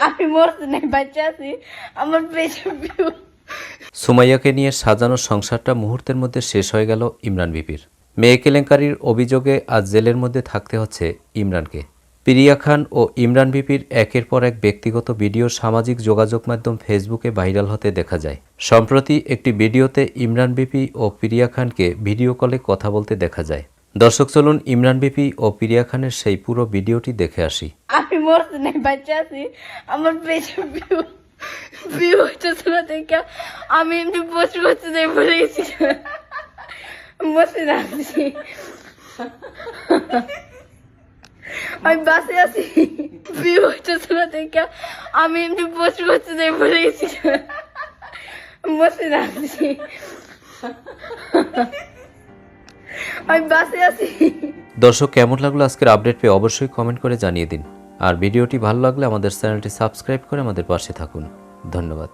আমি মরতে নাই, বাচ্চা আছি, আমার পেছন ভিউ। সুমাইয়াকে নিয়ে সাজানো সংসারটা মুহূর্তের মধ্যে শেষ হয়ে গেল ইমরান বিপির। মেয়ে কেলেঙ্কারির অভিযোগে আজ জেলের মধ্যে থাকতে হচ্ছে ইমরানকে। প্রিয়া খান ও ইমরান বিপির একের পর এক ব্যক্তিগত ভিডিও সামাজিক যোগাযোগ মাধ্যম ফেসবুকে ভাইরাল হতে দেখা যায়। সম্প্রতি একটি ভিডিওতে ইমরান বিপি ও প্রিয়া খানকে ভিডিও কলে কথা বলতে দেখা যায়। দর্শক চলুন ইমরান বিপি ও প্রিয়া খানের সেই পুরো ভিডিওটি দেখে আসি। আমি মরতে নাই, বাচ্চা আছি, আমার পেছন ভিউ ভিউ হইতেছে না দেখে আমি এমনি বসে বসে যাই বলে গেছি, বসে রাখছি। আমি বাসে আছি, ভিউ হইতেছে না দেখে আমি এমনি বসে বসে যাই বলে গেছি, বসে রাখছি। আমি বাসে আছি। দর্শক কেমন লাগলো আজকের আপডেট পেয়ে অবশ্যই কমেন্ট করে জানিয়ে দিন। আর ভিডিওটি ভালো লাগলে আমাদের চ্যানেলটি সাবস্ক্রাইব করে আমাদের পাশে থাকুন। ধন্যবাদ।